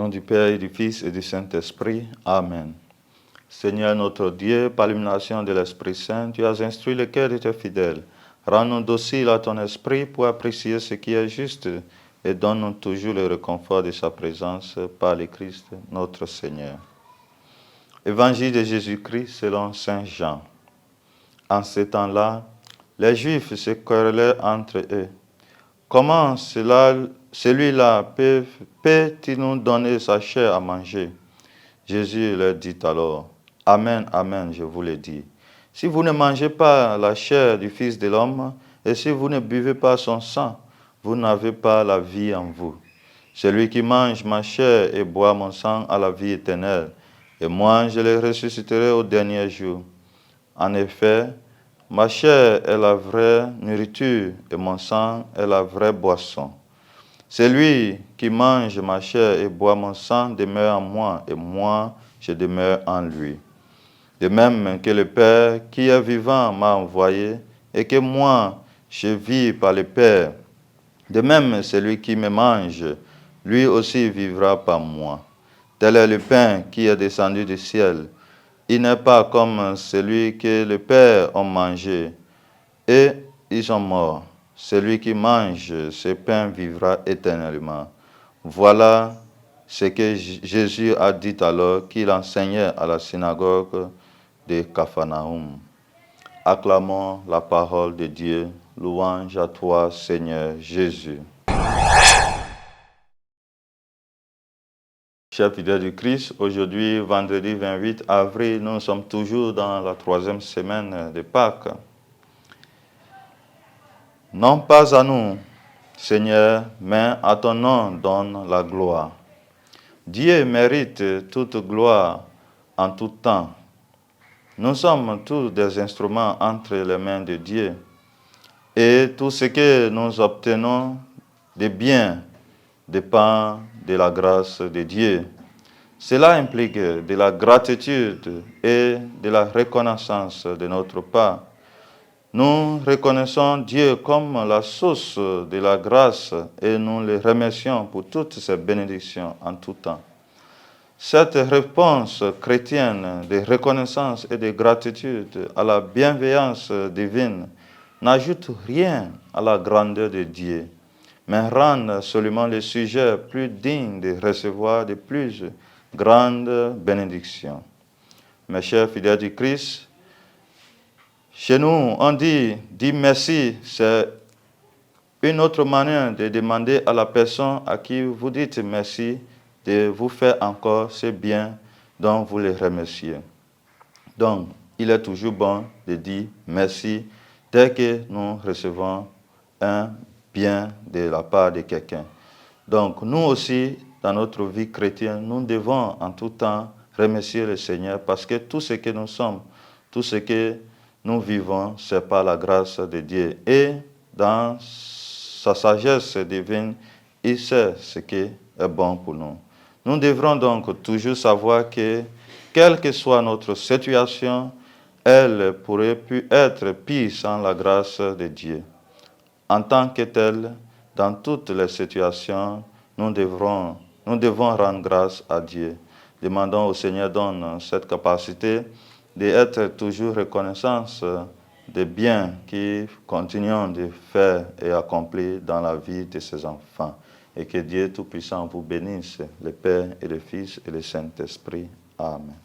nom du Père et du Fils et du Saint-Esprit. Amen. Seigneur notre Dieu, par l'illumination de l'Esprit Saint, tu as instruit le cœur de tes fidèles. Rends-nous dociles à ton esprit pour apprécier ce qui est juste et donne-nous toujours le réconfort de sa présence par le Christ notre Seigneur. Évangile de Jésus-Christ selon Saint Jean. En ce temps-là, les Juifs se querellaient entre eux. Comment celui-là peut-il nous donner sa chair à manger? Jésus leur dit alors, Amen, Amen, je vous le dis. Si vous ne mangez pas la chair du Fils de l'homme, et si vous ne buvez pas son sang, vous n'avez pas la vie en vous. Celui qui mange ma chair et boit mon sang a la vie éternelle, et moi je le ressusciterai au dernier jour. En effet, ma chair est la vraie nourriture et mon sang est la vraie boisson. Celui qui mange ma chair et boit mon sang demeure en moi et moi je demeure en lui. De même que le Père qui est vivant m'a envoyé et que moi je vis par le Père, de même celui qui me mange, lui aussi vivra par moi. Tel est le pain qui est descendu du ciel. Il n'est pas comme celui que le Père a mangé, et ils sont morts. Celui qui mange ce pain vivra éternellement. Voilà ce que Jésus a dit alors qu'il enseignait à la synagogue de Capharnaüm. Acclamons la parole de Dieu. Louange à toi, Seigneur Jésus. Chers fidèles du Christ, aujourd'hui, vendredi 28 avril, nous sommes toujours dans la 3e semaine de Pâques. Non pas à nous, Seigneur, mais à ton nom donne la gloire. Dieu mérite toute gloire en tout temps. Nous sommes tous des instruments entre les mains de Dieu. Et tout ce que nous obtenons de bien dépend de la grâce de Dieu. Cela implique de la gratitude et de la reconnaissance de notre part. Nous reconnaissons Dieu comme la source de la grâce et nous le remercions pour toutes ses bénédictions en tout temps. Cette réponse chrétienne de reconnaissance et de gratitude à la bienveillance divine n'ajoute rien à la grandeur de Dieu, mais rend seulement le sujet plus digne de recevoir de plus grandes bénédictions. Mes chers fidèles du Christ, chez nous, on dit merci, c'est une autre manière de demander à la personne à qui vous dites merci de vous faire encore ce bien dont vous les remerciez. Donc, il est toujours bon de dire merci dès que nous recevons un bien de la part de quelqu'un. Donc, nous aussi, dans notre vie chrétienne, nous devons en tout temps remercier le Seigneur parce que tout ce que nous sommes, tout ce que nous vivons, c'est par la grâce de Dieu. Et dans sa sagesse divine, il sait ce qui est bon pour nous. Nous devrons donc toujours savoir que, quelle que soit notre situation, elle pourrait plus être pire sans la grâce de Dieu. En tant que telle, dans toutes les situations, nous devons rendre grâce à Dieu. Demandons au Seigneur donne cette capacité d'être toujours reconnaissants des biens qui continuons de faire et accomplir dans la vie de ses enfants. Et que Dieu Tout-Puissant vous bénisse, le Père et le Fils et le Saint-Esprit. Amen.